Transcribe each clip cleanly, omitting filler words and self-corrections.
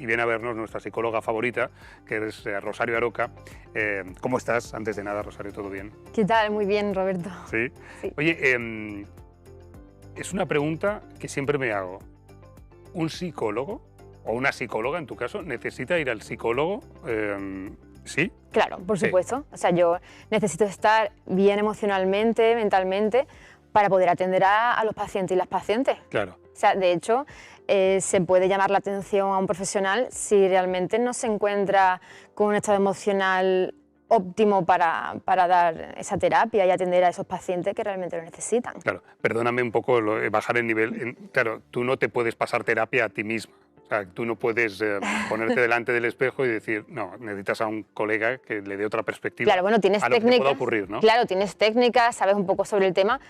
y viene a vernos nuestra psicóloga favorita, que es Rosario Aroca. ¿Cómo estás? Antes de nada, Rosario, ¿todo bien? ¿Qué tal? Muy bien, Roberto. ¿Sí? Sí. Oye, es una pregunta que siempre me hago. ¿Un psicólogo, o una psicóloga en tu caso, necesita ir al psicólogo? ¿Sí? Claro, por supuesto. O sea, yo necesito estar bien emocionalmente, mentalmente, para poder atender a los pacientes y las pacientes. Claro. O sea, de hecho, se puede llamar la atención a un profesional si realmente no se encuentra con un estado emocional óptimo para dar esa terapia y atender a esos pacientes que realmente lo necesitan. Claro, perdóname un poco bajar el nivel. Claro, tú no te puedes pasar terapia a ti misma. O sea, tú no puedes ponerte delante del espejo y decir, no, necesitas a un colega que le dé otra perspectiva. Claro, bueno, tienes a lo que te técnicas, pueda ocurrir, ¿no? Claro, tienes técnicas, sabes un poco sobre el tema,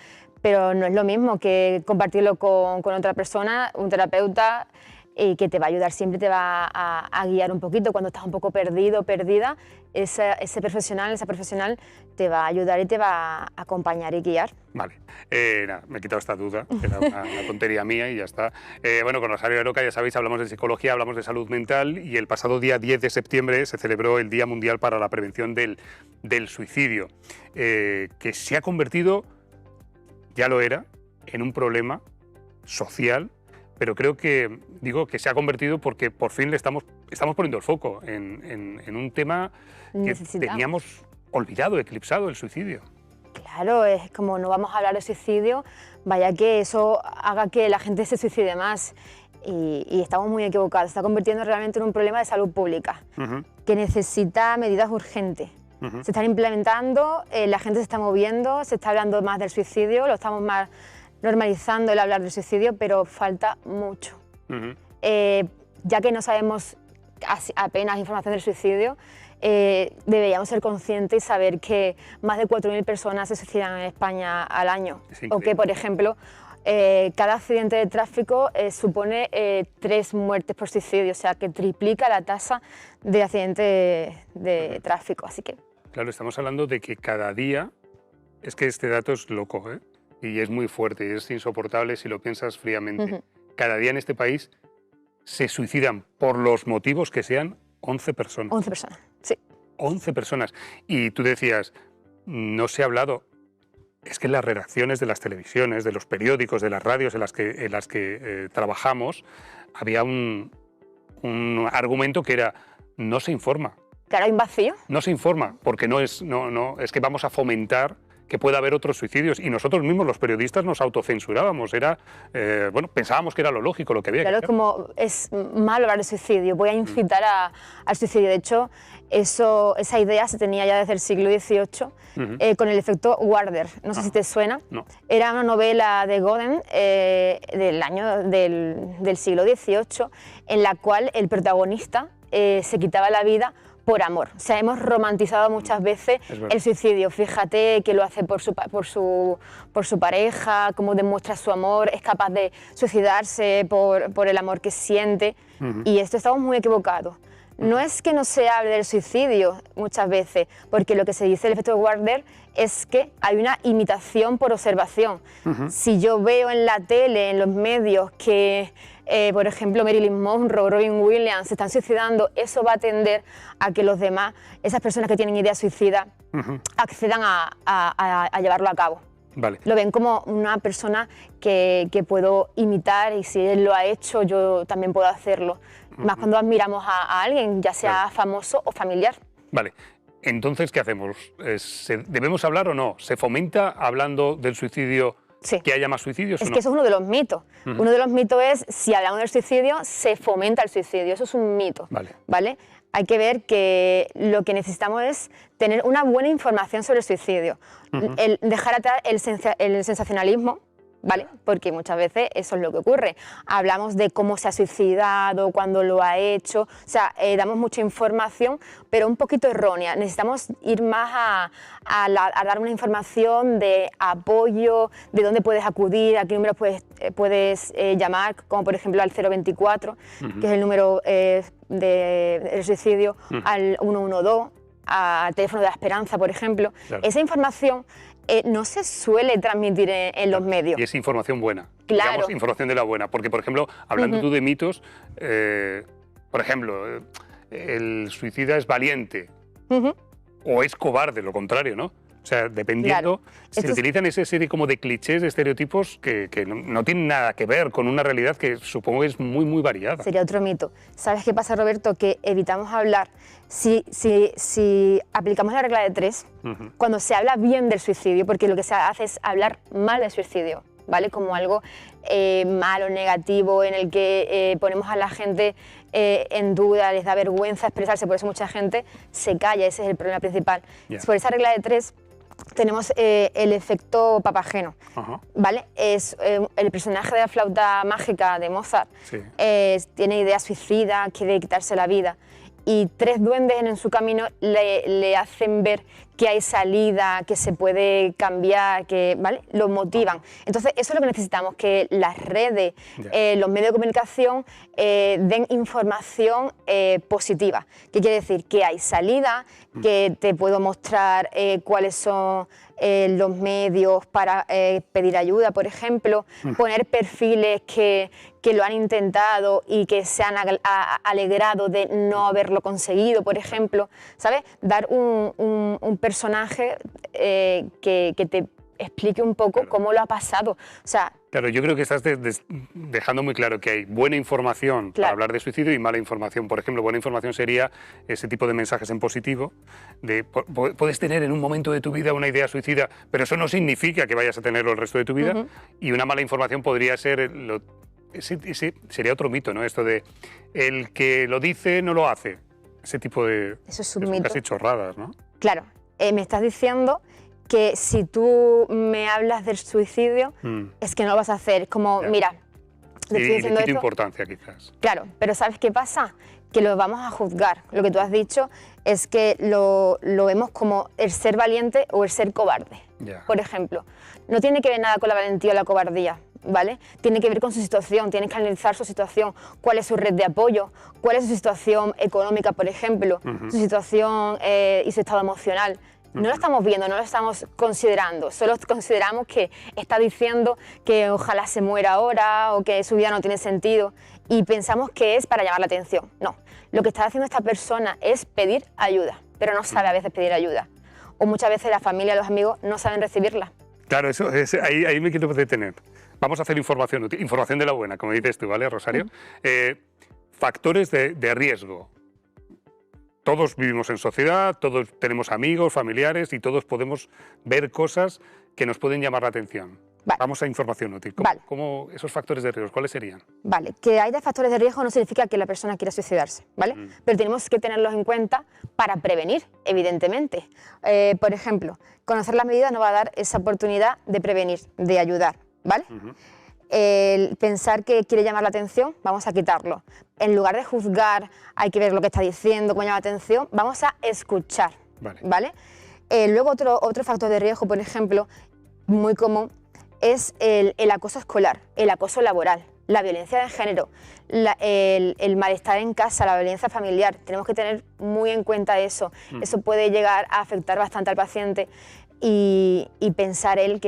pero no es lo mismo que compartirlo con otra persona, un terapeuta, y que te va a ayudar siempre, te va a guiar un poquito cuando estás un poco perdido, perdida. Ese profesional, esa profesional te va a ayudar y te va a acompañar y guiar. Vale, nada, me he quitado esta duda, era una tontería mía y ya está. Bueno, con Rosario Aroca, ya sabéis, hablamos de psicología, hablamos de salud mental y el pasado día 10 de septiembre se celebró el Día Mundial para la Prevención del Suicidio, que se ha convertido, ya lo era, en un problema social, pero creo que, digo, que se ha convertido porque por fin le estamos poniendo el foco en un tema que teníamos olvidado, eclipsado, el suicidio. Claro, es como no vamos a hablar de suicidio, vaya que eso haga que la gente se suicide más. Y estamos muy equivocados, se está convirtiendo realmente en un problema de salud pública, que necesita medidas urgentes. Se están implementando, la gente se está moviendo, se está hablando más del suicidio, lo estamos más normalizando el hablar del suicidio, pero falta mucho. Ya que no sabemos apenas información del suicidio, deberíamos ser conscientes y saber que más de 4.000 personas se suicidan en España al año. O que, por ejemplo, cada accidente de tráfico supone 3 muertes por suicidio, o sea, que triplica la tasa de accidentes de tráfico. Así que... Claro, estamos hablando de que cada día, es que este dato es loco, ¿eh? Y es muy fuerte, y es insoportable si lo piensas fríamente. Cada día en este país se suicidan, por los motivos que sean, 11 personas. 11 personas, sí. 11 personas. Y tú decías, no se ha hablado. Es que en las redacciones de las televisiones, de los periódicos, de las radios en las que trabajamos, había un argumento que era, no se informa. Claro, hay un vacío. No se informa, porque es que vamos a fomentar que pueda haber otros suicidios, y nosotros mismos, los periodistas, nos autocensurábamos. Bueno, pensábamos que era lo lógico, lo que había que hacer. Claro, como es malo hablar de suicidio, voy a incitar al suicidio. De hecho, esa idea se tenía ya desde el siglo XVIII, con el efecto Warder. No sé si te suena. No. Era una novela de Godin del siglo XVIII, en la cual el protagonista se quitaba la vida por amor. O sea, hemos romantizado muchas veces el suicidio. Fíjate que lo hace por su pareja, cómo demuestra su amor, es capaz de suicidarse por el amor que siente. Y esto estamos muy equivocados. No es que no se hable del suicidio muchas veces, porque lo que se dice del efecto Warder es que hay una imitación por observación. Si yo veo en la tele, en los medios, que por ejemplo Marilyn Monroe, Robin Williams se están suicidando, eso va a tender a que los demás, esas personas que tienen ideas suicidas, accedan a llevarlo a cabo. Vale. Lo ven como una persona que puedo imitar, y si él lo ha hecho, yo también puedo hacerlo. Más cuando admiramos a alguien, ya sea famoso o familiar. Vale. Entonces, ¿qué hacemos? ¿Debemos hablar o no? ¿Se fomenta hablando del suicidio? Sí. ¿Que haya más suicidios? Es que eso es uno de los mitos. Uno de los mitos es, si hablamos del suicidio, se fomenta el suicidio. Eso es un mito. ¿Vale? Hay que ver que lo que necesitamos es tener una buena información sobre el suicidio. Dejar atrás el sensacionalismo, ¿vale? Porque muchas veces eso es lo que ocurre. Hablamos de cómo se ha suicidado, cuándo lo ha hecho, o sea, damos mucha información, pero un poquito errónea. Necesitamos ir más a dar una información de apoyo, de dónde puedes acudir, a qué número puedes llamar, como por ejemplo al 024, que es el número del suicidio, al 112, al teléfono de la esperanza, por ejemplo. Claro. Esa información no se suele transmitir en los medios. Y es información buena. Claro. Digamos, información de la buena. Porque, por ejemplo, hablando tú de mitos, Por ejemplo, el suicida es valiente o es cobarde, lo contrario, ¿no? O sea, dependiendo, se utilizan esa serie como de clichés, de estereotipos que no tienen nada que ver con una realidad que supongo que es muy, muy variada. Sería otro mito. ¿Sabes qué pasa, Roberto? Que evitamos hablar, si aplicamos la regla de 3, cuando se habla bien del suicidio, porque lo que se hace es hablar mal del suicidio, ¿vale? Como algo malo, negativo, en el que ponemos a la gente en duda, les da vergüenza expresarse, por eso mucha gente se calla, ese es el problema principal. Por esa regla de 3, tenemos el efecto Papageno, ¿vale? Es el personaje de la flauta mágica de Mozart, tiene ideas suicidas, quiere quitarse la vida, y 3 duendes en su camino le hacen ver que hay salida, que se puede cambiar, que, ¿vale? Lo motivan. Entonces, eso es lo que necesitamos, que las redes, los medios de comunicación den información positiva. ¿Qué quiere decir? Que hay salida, que te puedo mostrar cuáles son los medios para pedir ayuda, por ejemplo, poner perfiles que lo han intentado y que se han alegrado de no haberlo conseguido, por ejemplo, ¿sabes? Dar un personaje que te explique un poco cómo lo ha pasado. O sea, claro, yo creo que estás dejando muy claro que hay buena información para hablar de suicidio y mala información. Por ejemplo, buena información sería ese tipo de mensajes en positivo, de puedes tener en un momento de tu vida una idea suicida, pero eso no significa que vayas a tenerlo el resto de tu vida. Y una mala información podría ser, ese sería otro mito, ¿no? Esto de el que lo dice no lo hace. Ese tipo de... Eso es un mito. Casi chorradas, ¿no? Claro, me estás diciendo que si tú me hablas del suicidio, es que no lo vas a hacer. Es como, mira, te estoy diciendo esto. Importancia, quizás. Claro, pero ¿sabes qué pasa? Que lo vamos a juzgar. Lo que tú has dicho es que lo vemos como el ser valiente o el ser cobarde. Por ejemplo, no tiene que ver nada con la valentía o la cobardía, ¿vale? Tiene que ver con su situación, tienes que analizar su situación, cuál es su red de apoyo, cuál es su situación económica, por ejemplo, su situación y su estado emocional. No lo estamos viendo, no lo estamos considerando, solo consideramos que está diciendo que ojalá se muera ahora o que su vida no tiene sentido y pensamos que es para llamar la atención. No, lo que está haciendo esta persona es pedir ayuda, pero no sabe a veces pedir ayuda. O muchas veces la familia, los amigos no saben recibirla. Claro, ahí me quiero detener. Vamos a hacer información de la buena, como dices tú, ¿vale, Rosario? Factores de riesgo. Todos vivimos en sociedad, todos tenemos amigos, familiares y todos podemos ver cosas que nos pueden llamar la atención. Vamos a información útil. ¿Cómo esos factores de riesgo, cuáles serían? Vale, que haya factores de riesgo no significa que la persona quiera suicidarse, ¿vale? Pero tenemos que tenerlos en cuenta para prevenir, evidentemente. Por ejemplo, conocer las medidas nos va a dar esa oportunidad de prevenir, de ayudar, ¿vale? El pensar que quiere llamar la atención, vamos a quitarlo. En lugar de juzgar, hay que ver lo que está diciendo, cómo llama la atención, vamos a escuchar, ¿vale? Luego otro factor de riesgo, por ejemplo, muy común, es el acoso escolar, el acoso laboral, la violencia de género, el malestar en casa, la violencia familiar. Tenemos que tener muy en cuenta eso. Eso puede llegar a afectar bastante al paciente. Y pensar él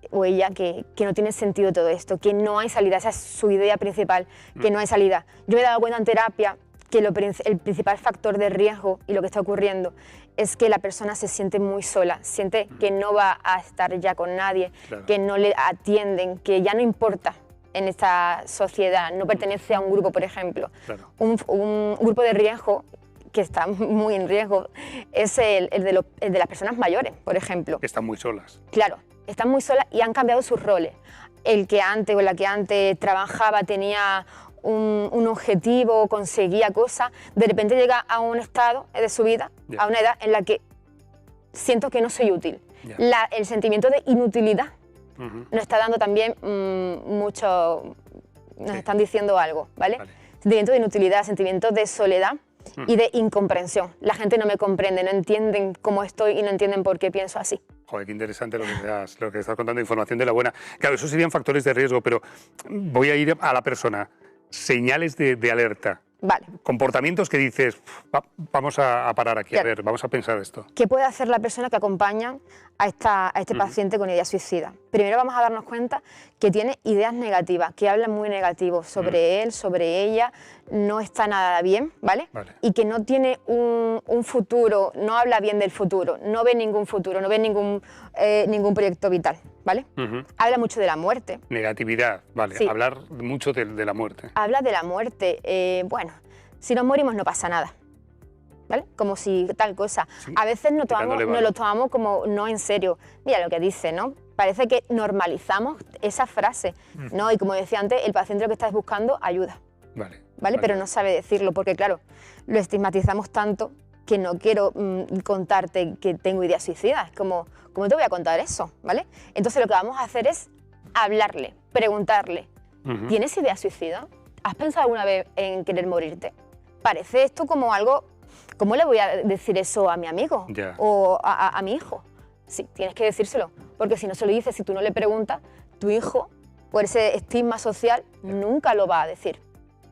o ella que no tiene sentido todo esto, que no hay salida, esa es su idea principal, que no hay salida. Yo me he dado cuenta en terapia que el principal factor de riesgo y lo que está ocurriendo es que la persona se siente muy sola, siente que no va a estar ya con nadie, que no le atienden, que ya no importa en esta sociedad, no pertenece a un grupo, por ejemplo. Un grupo de riesgo que está muy en riesgo es el de las personas mayores, por ejemplo. Están muy solas. Claro, están muy solas y han cambiado sus roles. El que antes o la que antes trabajaba tenía un objetivo, conseguía cosas, de repente llega a un estado de su vida, a una edad en la que siento que no soy útil. El sentimiento de inutilidad nos está dando también mucho, nos están diciendo algo, ¿vale? Sentimiento de inutilidad, sentimiento de soledad y de incomprensión. La gente no me comprende, no entienden cómo estoy y no entienden por qué pienso así. Joder, qué interesante lo que estás contando, información de la buena. Claro, esos serían factores de riesgo, pero voy a ir a la persona. Señales de alerta. Vale. Comportamientos que dices, vamos a parar aquí, a ver, vamos a pensar esto. ¿Qué puede hacer la persona que acompaña a este paciente con idea suicida? Primero vamos a darnos cuenta que tiene ideas negativas, que hablan muy negativo sobre él, sobre ella, no está nada bien, ¿vale? Vale. Y que no tiene un futuro, no habla bien del futuro, no ve ningún futuro, no ve ningún proyecto vital, ¿vale? Habla mucho de la muerte. Negatividad, vale. Sí. Hablar mucho de la muerte. Habla de la muerte. Bueno, si nos morimos no pasa nada, ¿vale? Como si tal cosa. Sí. A veces nos Quitándole lo valor. tomamos como no en serio. Mira lo que dice, ¿no? Parece que normalizamos esa frase, ¿no? Y como decía antes, el paciente lo que está es buscando ayuda, Vale. ¿vale? Pero no sabe decirlo porque, claro, lo estigmatizamos tanto que no quiero contarte que tengo ideas suicidas. Es como, ¿cómo te voy a contar eso? ¿Vale? Entonces lo que vamos a hacer es hablarle, preguntarle, ¿tienes ideas suicidas? ¿Has pensado alguna vez en querer morirte? Parece esto como algo... ¿Cómo le voy a decir eso a mi amigo o a mi hijo? Sí, tienes que decírselo, porque si no se lo dices, si tú no le preguntas, tu hijo, por ese estigma social, nunca lo va a decir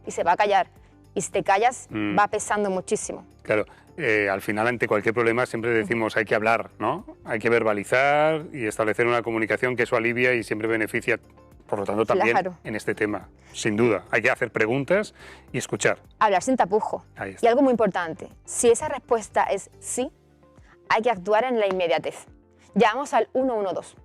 y se va a callar. Y si te callas, va pesando muchísimo. Claro, al final ante cualquier problema siempre decimos hay que hablar, ¿no? Hay que verbalizar y establecer una comunicación que eso alivia y siempre beneficia, por lo tanto también en este tema, sin duda. Hay que hacer preguntas y escuchar. Hablar sin tapujo. Ahí está. Y algo muy importante, si esa respuesta es sí, hay que actuar en la inmediatez. Llamamos al 112.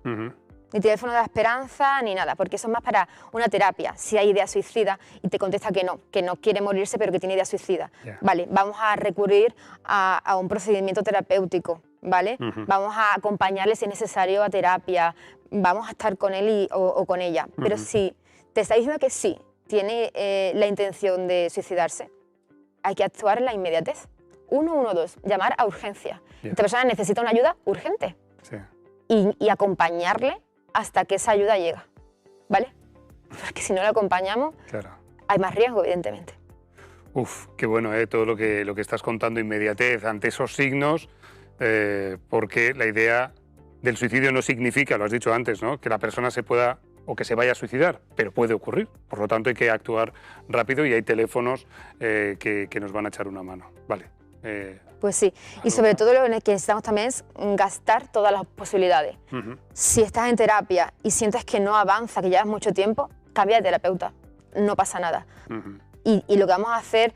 Ni teléfono de la esperanza ni nada, porque eso es más para una terapia. Si hay idea suicida y te contesta que no quiere morirse pero que tiene idea suicida, vale, vamos a recurrir a un procedimiento terapéutico, ¿vale? Vamos a acompañarle si es necesario a terapia, vamos a estar con él o con ella. Pero si te está diciendo que sí, tiene la intención de suicidarse, hay que actuar en la inmediatez. 112, llamar a urgencia. Esta persona necesita una ayuda urgente. Sí. Y acompañarle hasta que esa ayuda llega, ¿vale? Porque si no le acompañamos, hay más riesgo, evidentemente. Uf, qué bueno, todo lo que estás contando, inmediatez ante esos signos, porque la idea del suicidio no significa, lo has dicho antes, ¿no?, que la persona se pueda o que se vaya a suicidar, pero puede ocurrir. Por lo tanto, hay que actuar rápido y hay teléfonos que nos van a echar una mano. Vale. Pues sí, y sobre todo lo que necesitamos también es gastar todas las posibilidades. Si estás en terapia y sientes que no avanza, que llevas mucho tiempo, cambia de terapeuta, no pasa nada. Y lo que vamos a hacer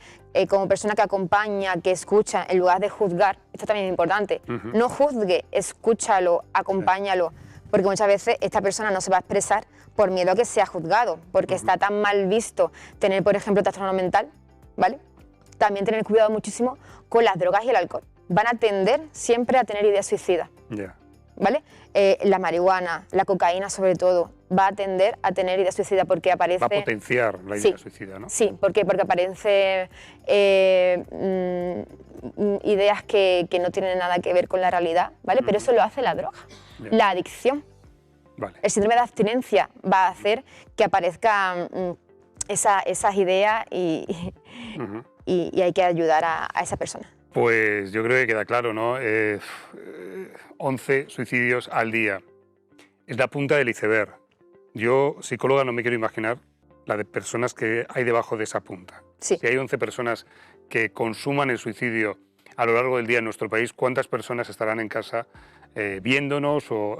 como persona que acompaña, que escucha, en lugar de juzgar, esto también es importante, no juzgue, escúchalo, acompáñalo, porque muchas veces esta persona no se va a expresar por miedo a que sea juzgado, porque está tan mal visto tener, por ejemplo, trastorno mental, ¿vale? También tener cuidado muchísimo con las drogas y el alcohol. Van a tender siempre a tener ideas suicidas, ¿vale? La marihuana, la cocaína sobre todo, va a tender a tener ideas suicidas porque aparece... Va a potenciar la idea suicida, ¿no? Sí, porque aparecen ideas que no tienen nada que ver con la realidad, ¿vale? Pero eso lo hace la droga, la adicción. El síndrome de abstinencia va a hacer que aparezcan esas ideas y hay que ayudar a esa persona. Pues yo creo que queda claro, ¿no? 11 suicidios al día. Es la punta del iceberg. Yo, psicóloga, no me quiero imaginar la de personas que hay debajo de esa punta. Si hay 11 personas que consuman el suicidio a lo largo del día en nuestro país, ¿cuántas personas estarán en casa viéndonos o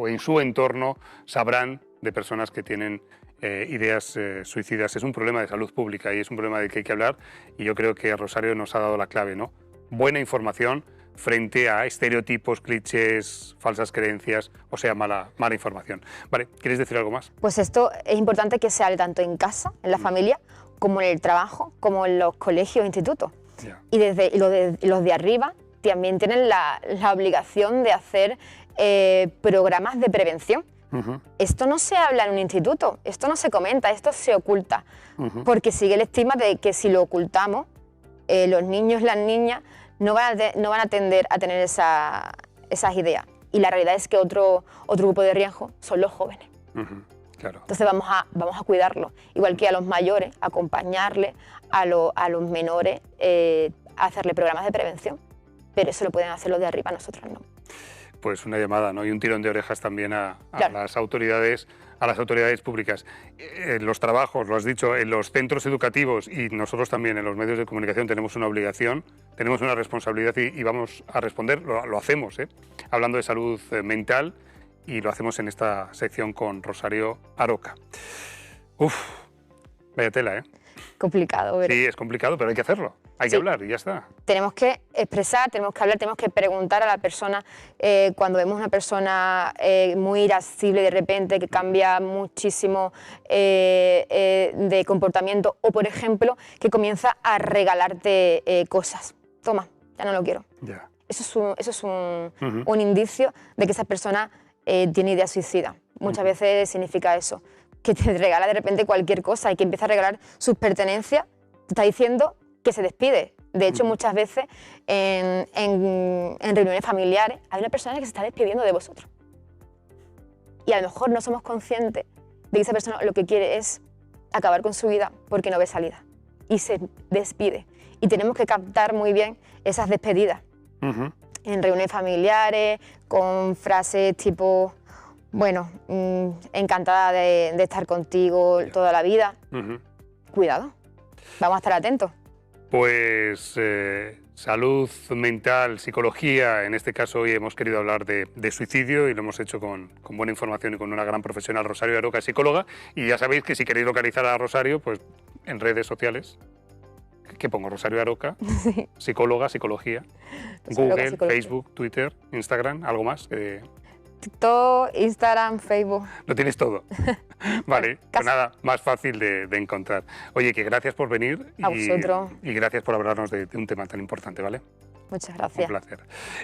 en su entorno sabrán de personas que tienen ideas suicidas? Es un problema de salud pública y es un problema del que hay que hablar, y yo creo que Rosario nos ha dado la clave, ¿no? Buena información frente a estereotipos, clichés, falsas creencias, o sea, mala información. Vale, ¿quieres decir algo más? Pues esto es importante que se hable tanto en casa, en la familia, como en el trabajo, como en los colegios e institutos. Y los de arriba también tienen la obligación de hacer programas de prevención. Esto no se habla en un instituto, esto no se comenta, esto se oculta, porque sigue el estigma de que si lo ocultamos, los niños, las niñas, no van a tender a tener esas ideas. Y la realidad es que otro grupo de riesgo son los jóvenes. Entonces vamos a cuidarlos, igual que a los mayores, acompañarles, a los menores, hacerle programas de prevención. Pero eso lo pueden hacer los de arriba, nosotros no. Pues una llamada, ¿no? Y un tirón de orejas también a las autoridades públicas. En los trabajos, lo has dicho, en los centros educativos y nosotros también en los medios de comunicación tenemos una obligación, tenemos una responsabilidad y vamos a responder, lo hacemos, hablando de salud mental, y lo hacemos en esta sección con Rosario Aroca. Uf, vaya tela, complicado. Pero... Sí, es complicado, pero hay que hacerlo. Hay que hablar y ya está. Tenemos que expresar, tenemos que hablar, tenemos que preguntar a la persona. Cuando vemos una persona muy irascible de repente, que cambia muchísimo de comportamiento, o por ejemplo, que comienza a regalarte cosas. Toma, ya no lo quiero. Ya. Eso es un indicio de que esa persona tiene idea suicida. Muchas veces significa eso, que te regala de repente cualquier cosa y que empieza a regalar sus pertenencias, te está diciendo que se despide. De hecho, muchas veces en reuniones familiares hay una persona que se está despidiendo de vosotros. Y a lo mejor no somos conscientes de que esa persona lo que quiere es acabar con su vida porque no ve salida. Y se despide. Y tenemos que captar muy bien esas despedidas. En reuniones familiares, con frases tipo, bueno, encantada de estar contigo toda la vida. Cuidado, vamos a estar atentos. Pues salud mental, psicología, en este caso hoy hemos querido hablar de suicidio y lo hemos hecho con buena información y con una gran profesional, Rosario Aroca, psicóloga. Y ya sabéis que si queréis localizar a Rosario, pues en redes sociales, ¿qué pongo? Rosario Aroca, sí. Psicóloga, psicología, Google, psicología. Facebook, Twitter, Instagram, ¿algo más? TikTok, Instagram, Facebook. Lo tienes todo. Vale, pues nada, más fácil de encontrar. Oye, que gracias por venir a vosotros. Y gracias por hablarnos de un tema tan importante, ¿vale? Muchas gracias. Un placer.